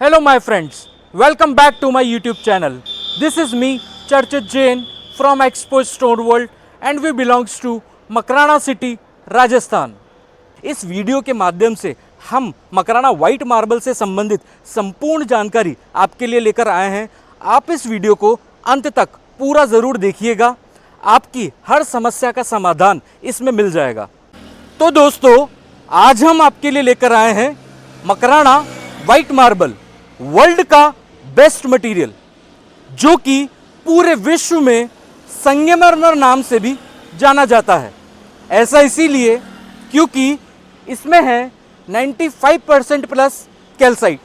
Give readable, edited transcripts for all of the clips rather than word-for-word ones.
Hello my friends, welcome back to my YouTube channel. This is me Charchit Jain from Expo Stone World and we belongs to Makrana city Rajasthan. इस video के माध्यम से हम Makrana white marble से संबंधित संपूर्ण जानकारी आपके लिए लेकर आए हैं। आप इस वीडियो को अंत तक पूरा ज़रूर देखिएगा, आपकी हर समस्या का समाधान इसमें मिल जाएगा। तो दोस्तों, आज हम आपके लिए लेकर आए हैं मकराना वाइट मार्बल, वर्ल्ड का बेस्ट मटेरियल, जो कि पूरे विश्व में संगमरमर नाम से भी जाना जाता है। ऐसा इसीलिए क्योंकि इसमें है 95% प्लस कैल्साइट।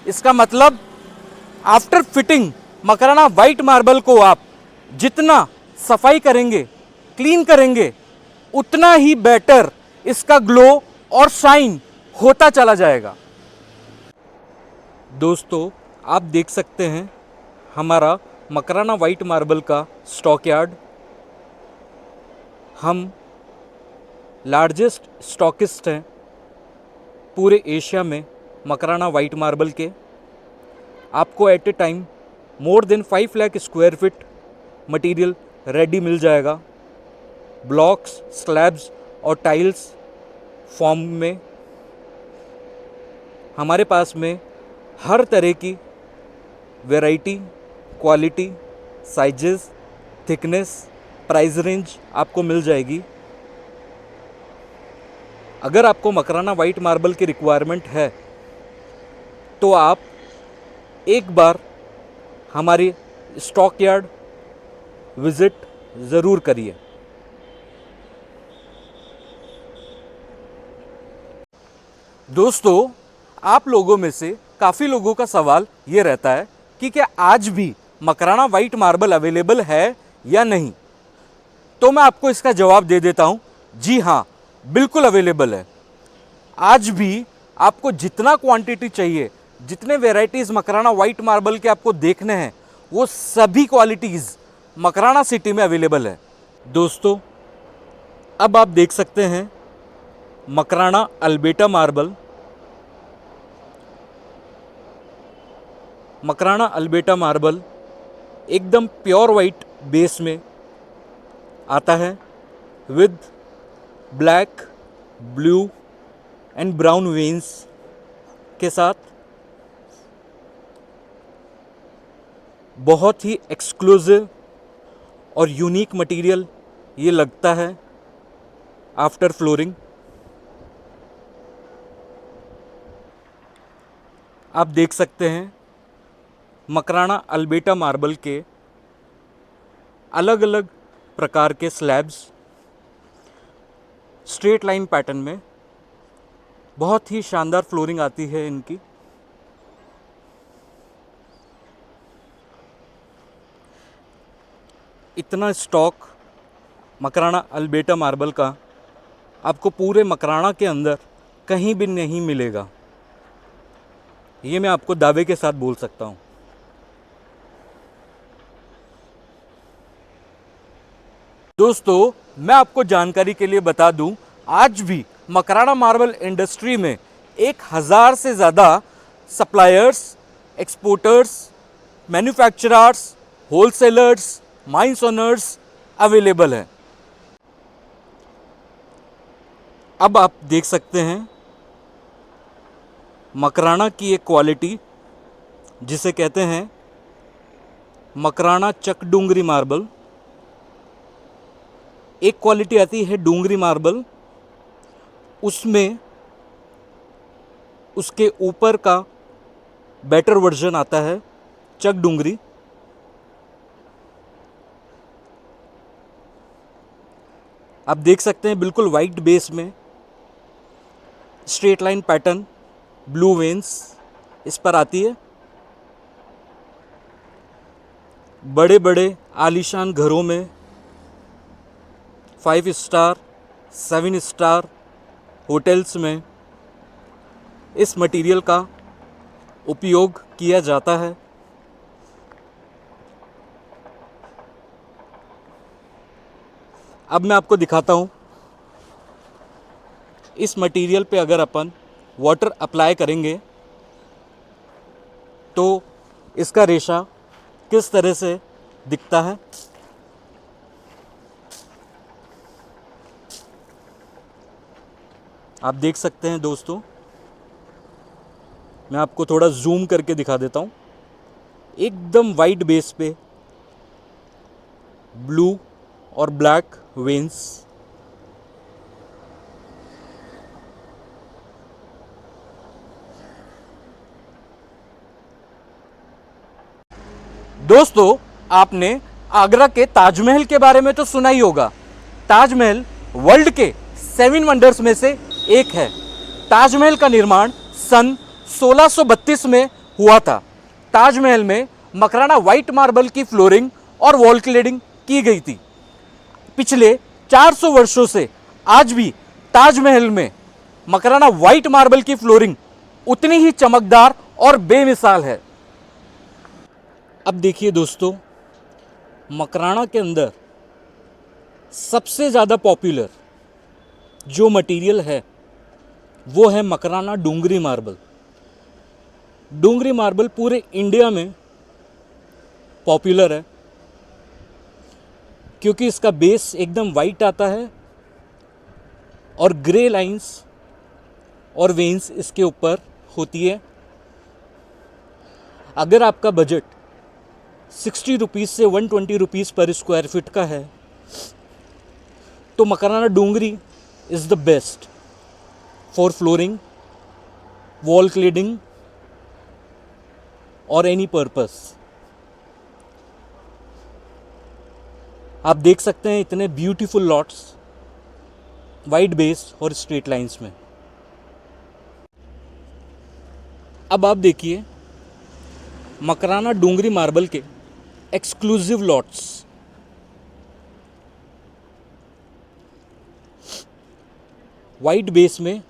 इसका मतलब after fitting Makrana white marble को आप जितना सफाई करेंगे, क्लीन करेंगे, उतना ही बेटर इसका ग्लो और शाइन होता चला जाएगा। दोस्तों, आप देख सकते हैं हमारा मकराना वाइट मार्बल का स्टॉक यार्ड। हम लार्जेस्ट स्टॉकिस्ट हैं पूरे एशिया में मकराना वाइट मार्बल के। आपको at a time more than 5 lakh square feet material ready मिल जाएगा, ब्लॉक्स, स्लैब्स और टाइल्स फॉर्म में। हमारे पास में हर तरह की variety, quality, sizes, thickness, price range आपको मिल जाएगी। अगर आपको मकराना वाइट मार्बल की रिक्वायरमेंट है तो आप एक बार हमारी स्टॉक यार्ड विज़िट ज़रूर करिए। दोस्तों, आप लोगों में से काफ़ी लोगों का सवाल ये रहता है कि क्या आज भी मकराना वाइट मार्बल अवेलेबल है या नहीं। तो मैं आपको इसका जवाब दे देता हूँ, जी हाँ, बिल्कुल अवेलेबल है। आज भी आपको जितना क्वांटिटी चाहिए, जितने वेराइटीज़ मकराना वाइट मार्बल के आपको देखने हैं, वो सभी क्वालिटीज़ मकराना सिटी में अवेलेबल है। दोस्तों, अब आप देख सकते हैं Makrana Alberta marble. Makrana Alberta marble एकदम प्योर वाइट बेस में आता है with black, blue and brown veins के साथ। बहुत ही एक्सक्लूसिव और यूनिक मटेरियल ये लगता है आफ्टर फ्लोरिंग। आप देख सकते हैं मकराना अल्बेटा मार्बल के अलग अलग प्रकार के स्लैब्स स्ट्रेट लाइन पैटर्न में। बहुत ही शानदार फ्लोरिंग आती है इनकी। इतना स्टॉक मकराना अल्बेटा मार्बल का आपको पूरे मकराना के अंदर कहीं भी नहीं मिलेगा, ये मैं आपको दावे के साथ बोल सकता हूँ। दोस्तों, मैं आपको जानकारी के लिए बता दूं, आज भी मकराना मार्बल इंडस्ट्री में 1000 से ज़्यादा suppliers, exporters, manufacturers, wholesalers, mines owners available हैं। अब आप देख सकते हैं मकराना की एक क्वालिटी जिसे कहते हैं मकराना चक डूंगरी मार्बल। एक क्वालिटी आती है डूंगरी मार्बल, उसमें उसके ऊपर का बेटर वर्जन आता है चक डूंगरी। आप देख सकते हैं बिल्कुल वाइट बेस में straight line pattern, blue veins इस पर आती है। बड़े बड़े आलीशान घरों में 5 स्टार, 7 स्टार होटल्स में इस मटेरियल का उपयोग किया जाता है। अब मैं आपको दिखाता हूँ इस मटेरियल पे अगर अपन वाटर अप्लाई करेंगे तो इसका रेशा किस तरह से दिखता है। आप देख सकते हैं दोस्तों, मैं आपको थोड़ा जूम करके दिखा देता हूँ। एकदम वाइट बेस पे ब्लू और ब्लैक वेन्स। दोस्तों, आपने आगरा के ताजमहल के बारे में तो सुना ही होगा। ताजमहल वर्ल्ड के 7 वंडर्स में से एक है। ताजमहल का निर्माण सन 1632 में हुआ था। ताजमहल में मकराना वाइट मार्बल की फ्लोरिंग और वॉल क्लेडिंग की गई थी। पिछले 400 वर्षों से आज भी ताजमहल में मकराना वाइट मार्बल की फ्लोरिंग उतनी ही चमकदार और बेमिसाल है। अब देखिए दोस्तों, मकराना के अंदर सबसे ज़्यादा पॉपुलर जो मटेरियल है वो है मकराना डूंगरी मार्बल। डूंगरी मार्बल पूरे इंडिया में पॉपुलर है क्योंकि इसका बेस एकदम वाइट आता है और ग्रे लाइंस और वेन्स इसके ऊपर होती है। अगर आपका बजट 60 रुपीज़ से 120 रुपीज़ पर स्क्वायर फीट का है तो Makrana Dungri is the best for flooring, wall cladding और एनी पर्पस। आप देख सकते हैं इतने ब्यूटीफुल लॉट्स वाइट बेस और स्ट्रेट लाइंस में। अब आप देखिए मकराना डूंगरी मार्बल के एक्सक्लूसिव लॉट्स। वाइट बेस में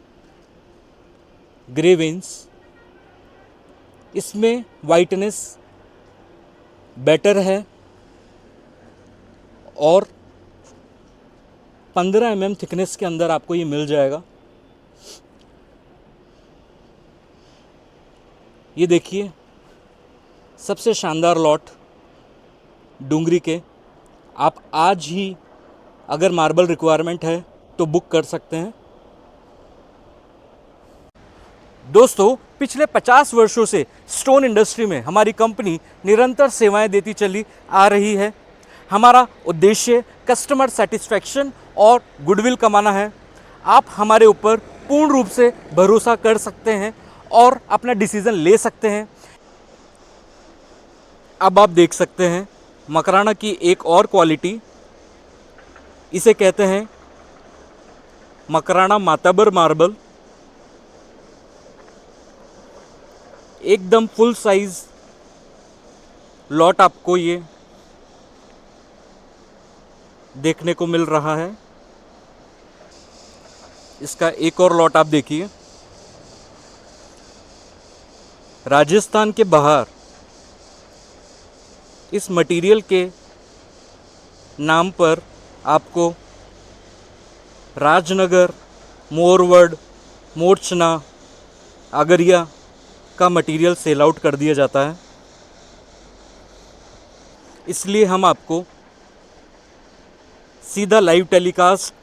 ग्रे वेन्स, इसमें वाइटनेस बेटर है और 15 mm थिकनेस के अंदर आपको ये मिल जाएगा। ये देखिए सबसे शानदार लॉट डूंगरी के। आप आज ही अगर मार्बल रिक्वायरमेंट है तो बुक कर सकते हैं। दोस्तों, पिछले 50 वर्षों से स्टोन इंडस्ट्री में हमारी कंपनी निरंतर सेवाएं देती चली आ रही है। हमारा उद्देश्य कस्टमर सेटिस्फैक्शन और गुडविल कमाना है। आप हमारे ऊपर पूर्ण रूप से भरोसा कर सकते हैं और अपना डिसीज़न ले सकते हैं। अब आप देख सकते हैं मकराना की एक और क्वालिटी, इसे कहते हैं मकराना माताबर मार्बल। एकदम फुल साइज लॉट आपको ये देखने को मिल रहा है। इसका एक और लॉट आप देखिए। राजस्थान के बाहर इस मटेरियल के नाम पर आपको राजनगर, मोरवड, मोरचना, आगरिया का मटेरियल सेल आउट कर दिया जाता है। इसलिए हम आपको सीधा लाइव टेलीकास्ट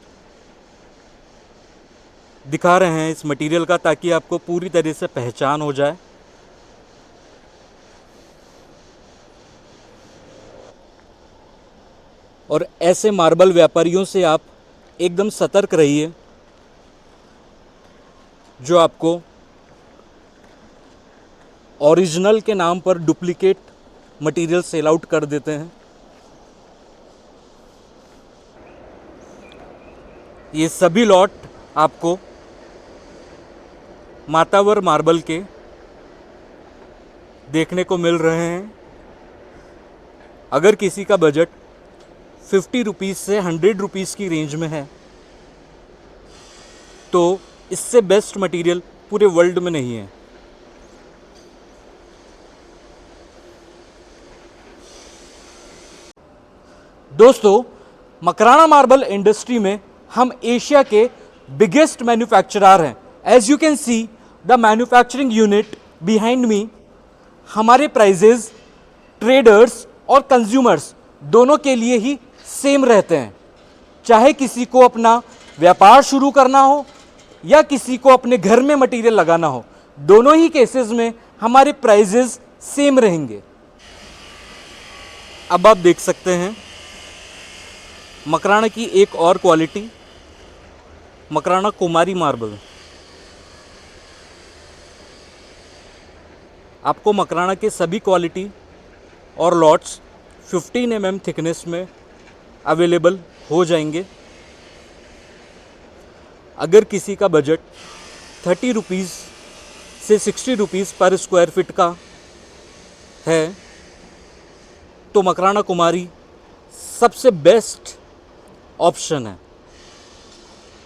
दिखा रहे हैं इस मटेरियल का, ताकि आपको पूरी तरह से पहचान हो जाए। और ऐसे मार्बल व्यापारियों से आप एकदम सतर्क रहिए जो आपको ओरिजिनल के नाम पर डुप्लीकेट मटेरियल सेल आउट कर देते हैं। ये सभी लॉट आपको मातावर मार्बल के देखने को मिल रहे हैं। अगर किसी का बजट 50 रुपीज़ से 100 रुपीज़ की रेंज में है तो इससे बेस्ट मटेरियल पूरे वर्ल्ड में नहीं है। दोस्तों, मकराना मार्बल इंडस्ट्री में हम एशिया के बिगेस्ट मैन्युफैक्चरर हैं। As you can see the manufacturing unit behind me, हमारे प्राइजेज ट्रेडर्स और कंज्यूमर्स दोनों के लिए ही सेम रहते हैं। चाहे किसी को अपना व्यापार शुरू करना हो या किसी को अपने घर में मटेरियल लगाना हो, दोनों ही केसेस में हमारे प्राइजेस सेम रहेंगे। अब आप देख सकते हैं मकराना की एक और क्वालिटी, मकराना कुमारी मार्बल। आपको मकराना के सभी क्वालिटी और लॉट्स 15 mm थिकनेस में अवेलेबल हो जाएंगे। अगर किसी का बजट 30 रुपीज़ से 60 रुपीज़ पर स्क्वायर फीट का है तो मकराना कुमारी सबसे बेस्ट ऑप्शन है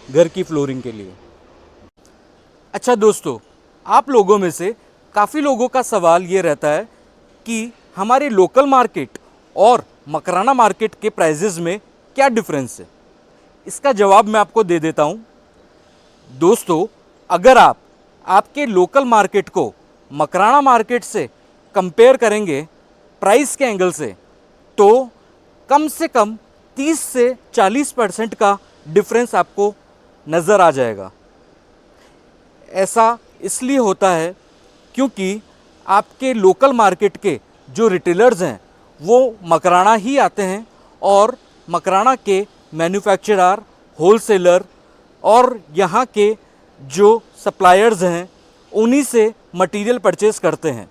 घर की फ्लोरिंग के लिए। अच्छा दोस्तों, आप लोगों में से काफ़ी लोगों का सवाल ये रहता है कि हमारे लोकल मार्केट और मकराना मार्केट के प्राइजेज़ में क्या डिफरेंस है। इसका जवाब मैं आपको दे देता हूँ। दोस्तों, अगर आप आपके लोकल मार्केट को मकराना मार्केट से कंपेयर करेंगे प्राइस के एंगल से, तो कम से कम 30 से 40% का डिफरेंस आपको नज़र आ जाएगा। ऐसा इसलिए होता है क्योंकि आपके लोकल मार्केट के जो रिटेलर्स हैं वो मकराना ही आते हैं और मकराना के मैन्युफैक्चरर, होलसेलर और यहाँ के जो सप्लायर्स हैं उन्हीं से मटेरियल परचेज करते हैं।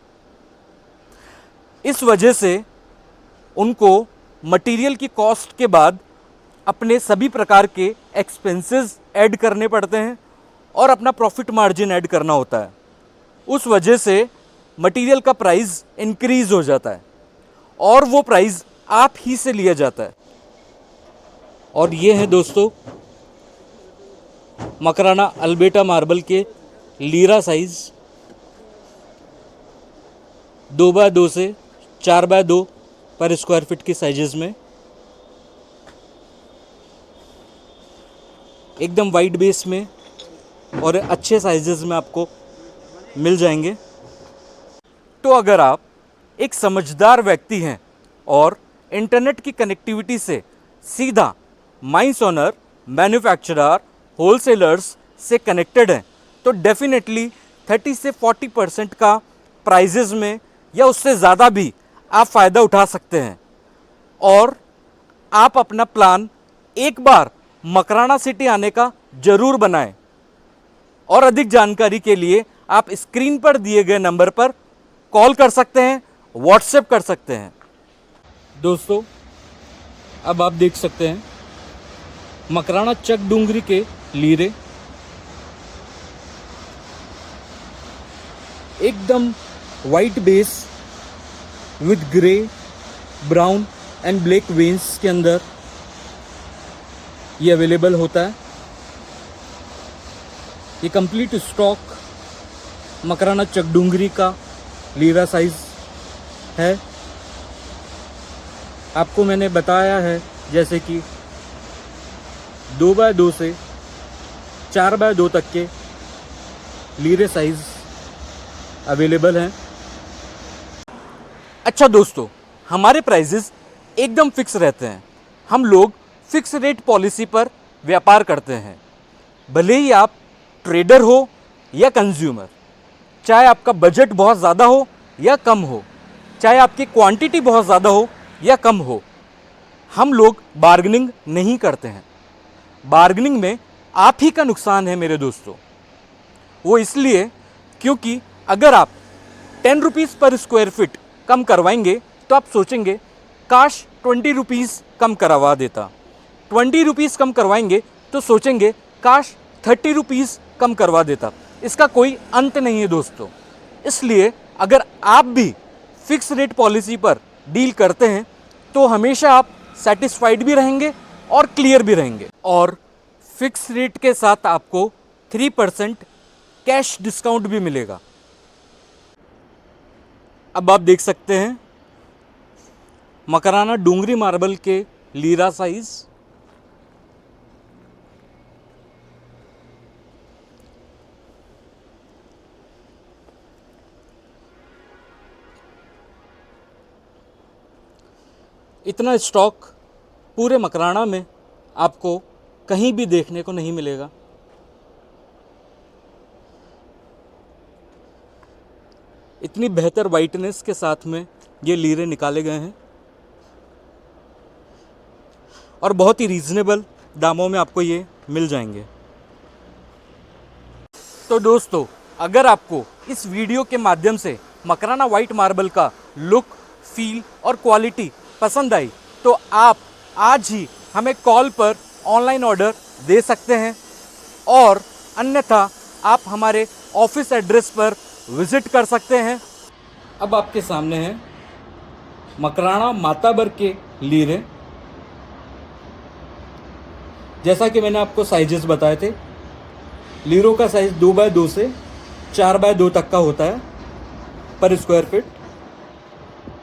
इस वजह से उनको मटेरियल की कॉस्ट के बाद अपने सभी प्रकार के एक्सपेंसेस ऐड करने पड़ते हैं और अपना प्रॉफिट मार्जिन ऐड करना होता है। उस वजह से मटेरियल का प्राइस इंक्रीज हो जाता है और वो प्राइस आप ही से लिया जाता है। और ये हैं दोस्तों मकराना अल्बेटा मार्बल के लीरा साइज़ 2x2 से 4x2 पर स्क्वायर फीट के साइजेस में, एकदम वाइड बेस में और अच्छे साइजेस में आपको मिल जाएंगे। तो अगर आप एक समझदार व्यक्ति हैं और इंटरनेट की कनेक्टिविटी से सीधा माइंस ओनर, मैन्युफैक्चरर, होलसेलर्स से कनेक्टेड हैं तो डेफिनेटली 30 से 40% का प्राइजेस में या उससे ज़्यादा भी आप फ़ायदा उठा सकते हैं। और आप अपना प्लान एक बार मकराना सिटी आने का ज़रूर बनाएं। और अधिक जानकारी के लिए आप स्क्रीन पर दिए गए नंबर पर कॉल कर सकते हैं, व्हाट्सएप कर सकते हैं। दोस्तों, अब आप देख सकते हैं मकराना चक डूंगरी के लीरे, एकदम white base with grey, brown and black veins के अंदर ये अवेलेबल होता है। ये कंप्लीट स्टॉक मकराना चक डूंगरी का लीरा साइज है। आपको मैंने बताया है जैसे कि 2x2 से 4x2 तक के लीरे साइज अवेलेबल हैं। अच्छा दोस्तों, हमारे प्राइजेस एकदम फिक्स रहते हैं। हम लोग फिक्स रेट पॉलिसी पर व्यापार करते हैं। भले ही आप ट्रेडर हो या कंज्यूमर, चाहे आपका बजट बहुत ज़्यादा हो या कम हो, चाहे आपकी क्वांटिटी बहुत ज़्यादा हो या कम हो, हम लोग बार्गेनिंग नहीं करते हैं। बार्गेनिंग में आप ही का नुकसान है मेरे दोस्तों। वो इसलिए क्योंकि अगर आप 10 रुपीज़ पर स्क्वायर फीट कम करवाएंगे तो आप सोचेंगे काश 20 रुपीज़ कम करवा देता। 20 रुपीज़ कम करवाएंगे तो सोचेंगे काश 30 रुपीज़ कम करवा देता। इसका कोई अंत नहीं है दोस्तों। इसलिए अगर आप भी फिक्स रेट पॉलिसी पर डील करते हैं तो हमेशा आप सेटिस्फाइड भी रहेंगे और क्लियर भी रहेंगे। और फिक्स रेट के साथ आपको 3% कैश डिस्काउंट भी मिलेगा। अब आप देख सकते हैं मकराना डूंगरी मार्बल के लीरा साइज, इतना स्टॉक पूरे मकराना में आपको कहीं भी देखने को नहीं मिलेगा। इतनी बेहतर वाइटनेस के साथ में ये लीरे निकाले गए हैं और बहुत ही रीज़नेबल दामों में आपको ये मिल जाएंगे। तो दोस्तों, अगर आपको इस वीडियो के माध्यम से मकराना वाइट मार्बल का लुक, फील और क्वालिटी पसंद आई तो आप आज ही हमें कॉल पर ऑनलाइन ऑर्डर दे सकते हैं और अन्यथा आप हमारे ऑफिस एड्रेस पर विज़िट कर सकते हैं। अब आपके सामने है मकराना माताबर के लीरे। जैसा कि मैंने आपको साइजेस बताए थे, लीरों का साइज 2x2 से 4x2 तक का होता है पर स्क्वायर फीट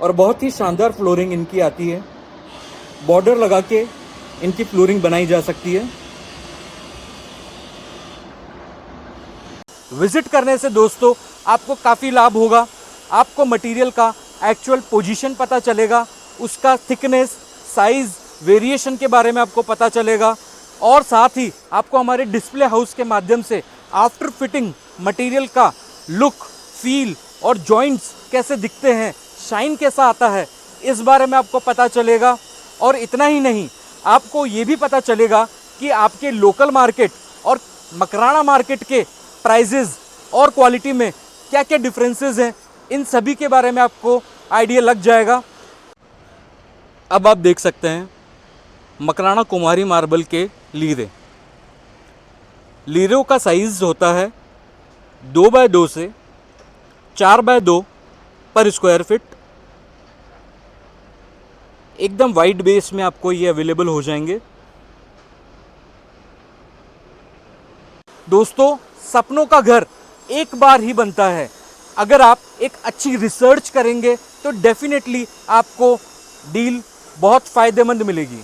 और बहुत ही शानदार फ्लोरिंग इनकी आती है। बॉर्डर लगा के इनकी फ्लोरिंग बनाई जा सकती है। विजिट करने से दोस्तों आपको काफ़ी लाभ होगा। आपको मटेरियल का एक्चुअल पोजीशन पता चलेगा, उसका थिकनेस, साइज, वेरिएशन के बारे में आपको पता चलेगा और साथ ही आपको हमारे डिस्प्ले हाउस के माध्यम से आफ्टर फिटिंग मटेरियल का लुक, फील और जॉइंट्स कैसे दिखते हैं, शाइन कैसा आता है, इस बारे में आपको पता चलेगा। और इतना ही नहीं, आपको ये भी पता चलेगा कि आपके लोकल मार्केट और मकराना मार्केट के प्राइजेज़ और क्वालिटी में क्या क्या डिफरेंसेस हैं, इन सभी के बारे में आपको आइडिया लग जाएगा। अब आप देख सकते हैं मकराना कुमारी मार्बल के लीरे। लीरों का साइज़ होता है 2x2 से 4x2 पर स्क्वायर फीट। एकदम वाइड बेस में आपको ये अवेलेबल हो जाएंगे। दोस्तों, सपनों का घर एक बार ही बनता है। अगर आप एक अच्छी रिसर्च करेंगे तो डेफिनेटली आपको डील बहुत फ़ायदेमंद मिलेगी।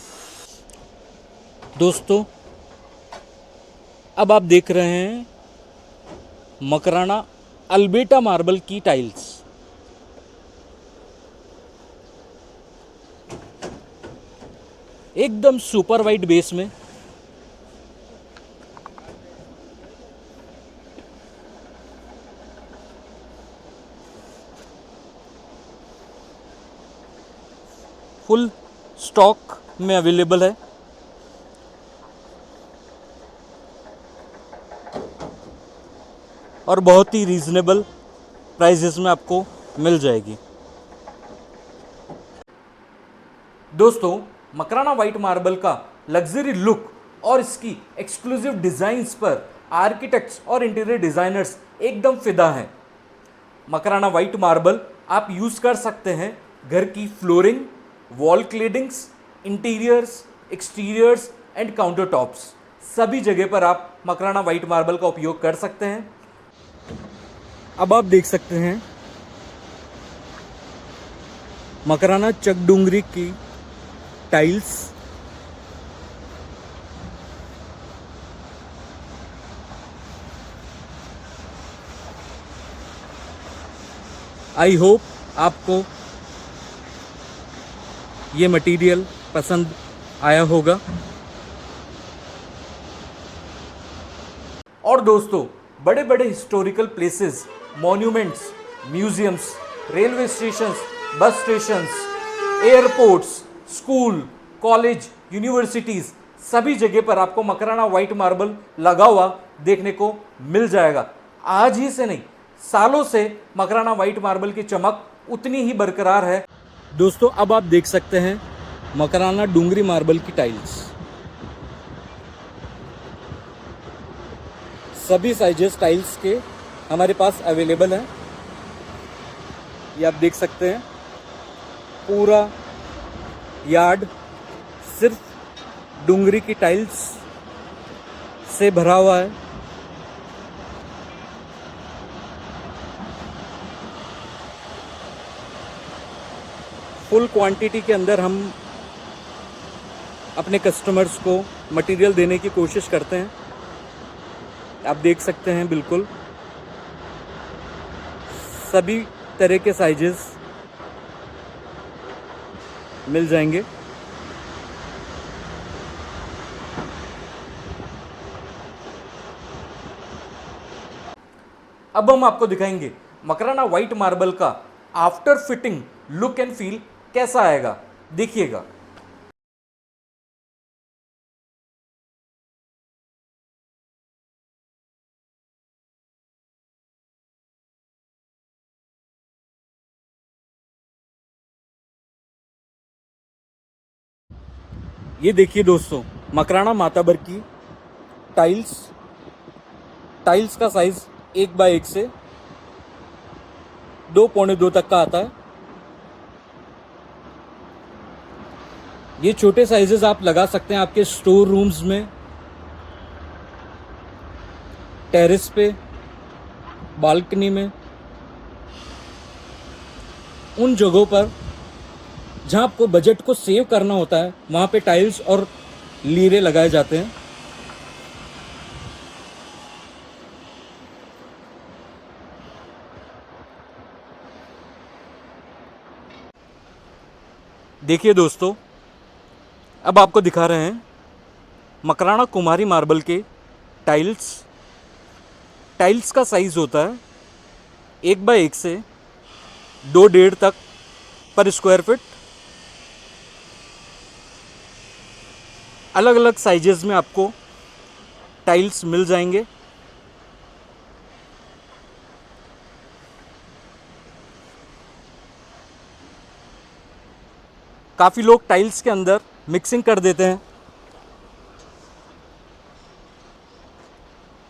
दोस्तों, अब आप देख रहे हैं मकराना अल्बेटा मार्बल की टाइल्स। एकदम सुपर वाइट बेस में फुल स्टॉक में अवेलेबल है। और बहुत ही रीज़नेबल प्राइसेस में आपको मिल जाएगी। दोस्तों, मकराना वाइट मार्बल का लग्जरी लुक और इसकी एक्सक्लूसिव डिज़ाइंस पर आर्किटेक्ट्स और इंटीरियर डिज़ाइनर्स एकदम फिदा हैं। मकराना वाइट मार्बल आप यूज़ कर सकते हैं घर की flooring, wall claddings, interiors, exteriors and counter tops, सभी जगह पर आप मकराना वाइट मार्बल का उपयोग कर सकते हैं। अब आप देख सकते हैं मकराना चकडूंगरी की टाइल्स। आई होप आपको ये मटेरियल पसंद आया होगा। और दोस्तों, बड़े बड़े historical places, monuments, museums, railway stations, bus stations, airports, school, college, universities, सभी जगह पर आपको मकराना वाइट मार्बल लगा हुआ देखने को मिल जाएगा। आज ही से नहीं, सालों से मकराना वाइट मार्बल की चमक उतनी ही बरकरार है। दोस्तों, अब आप देख सकते हैं मकराना डूंगरी मार्बल की टाइल्स। सभी साइजेस टाइल्स के हमारे पास अवेलेबल हैं। ये आप देख सकते हैं पूरा यार्ड सिर्फ डूंगरी की टाइल्स से भरा हुआ है। फुल क्वांटिटी के अंदर हम अपने कस्टमर्स को मटेरियल देने की कोशिश करते हैं। आप देख सकते हैं बिल्कुल सभी तरह के साइजेस मिल जाएंगे। अब हम आपको दिखाएंगे मकराना वाइट मार्बल का after fitting look and feel कैसा आएगा, देखिएगा। ये देखिए दोस्तों, मकराना माताबर की टाइल्स का साइज 1x1 से 2 पौने 2 तक का आता है। ये छोटे साइजेस आप लगा सकते हैं आपके स्टोर रूम्स में, टेरेस पे, बालकनी में, उन जगहों पर जहां आपको बजट को सेव करना होता है, वहां पे टाइल्स और लीरे लगाए जाते हैं। देखिए दोस्तों, अब आपको दिखा रहे हैं मकराना कुमारी मार्बल के टाइल्स का साइज होता है 1x1 से 2.5 तक पर स्क्वायर फीट। अलग अलग साइजेस में आपको टाइल्स मिल जाएंगे। काफ़ी लोग टाइल्स के अंदर मिक्सिंग कर देते हैं।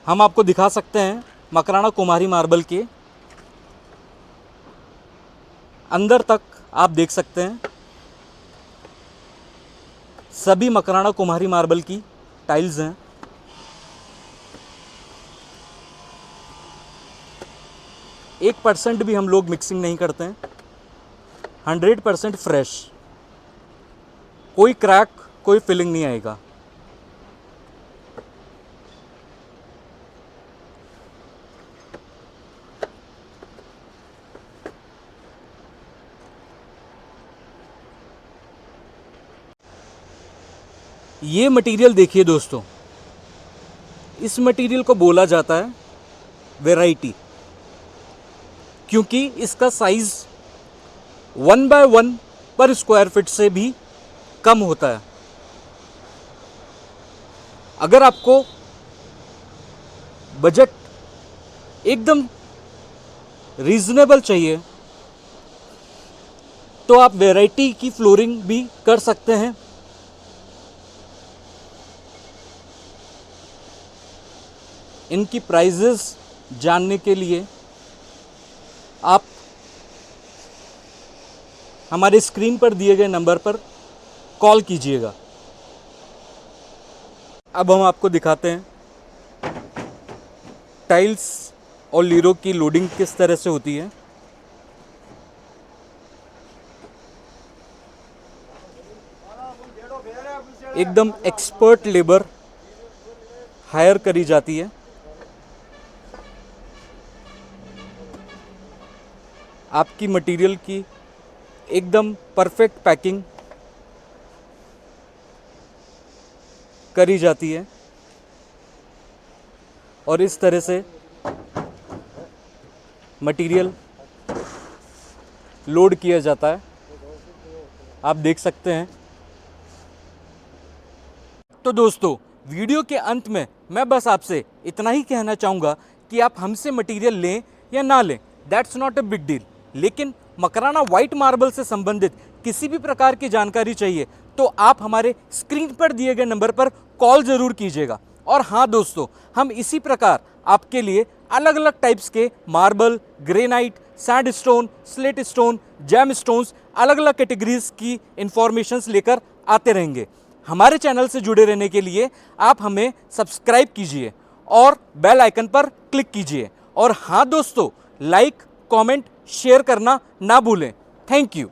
हम आपको दिखा सकते हैं मकराना कुमारी मार्बल के अंदर तक आप देख सकते हैं सभी मकराना कुमारी मार्बल की टाइल्स हैं। एक % भी हम लोग मिक्सिंग नहीं करते हैं, 100% फ्रेश, कोई क्रैक, कोई फिलिंग नहीं आएगा। ये मटेरियल देखिए दोस्तों, इस मटेरियल को बोला जाता है वैरायटी, क्योंकि इसका साइज 1x1 पर स्क्वायर फीट से भी कम होता है। अगर आपको बजट एकदम रीजनेबल चाहिए तो आप वैरायटी की फ्लोरिंग भी कर सकते हैं। इनकी प्राइजेस जानने के लिए आप हमारे स्क्रीन पर दिए गए नंबर पर कॉल कीजिएगा। अब हम आपको दिखाते हैं टाइल्स और लीरों की लोडिंग किस तरह से होती है। एकदम एक्सपर्ट लेबर हायर करी जाती है। आपकी मटेरियल की एकदम परफेक्ट पैकिंग करी जाती है और इस तरह से मटेरियल लोड किया जाता है, आप देख सकते हैं। तो दोस्तों, वीडियो के अंत में मैं बस आपसे इतना ही कहना चाहूँगा कि आप हमसे मटेरियल लें या ना लें, that's not a big deal, लेकिन मकराना वाइट मार्बल से संबंधित किसी भी प्रकार की जानकारी चाहिए तो आप हमारे स्क्रीन पर दिए गए नंबर पर कॉल ज़रूर कीजिएगा। और हाँ दोस्तों, हम इसी प्रकार आपके लिए अलग अलग टाइप्स के marble, granite, sandstone, slate stone, jam stones, अलग अलग कैटेगरीज की इंफॉर्मेशंस लेकर आते रहेंगे। हमारे चैनल से जुड़े रहने के लिए आप हमें सब्सक्राइब कीजिए और बेल आइकन पर क्लिक कीजिए। और हाँ दोस्तों, लाइक, कमेंट, शेयर करना ना भूलें। Thank you.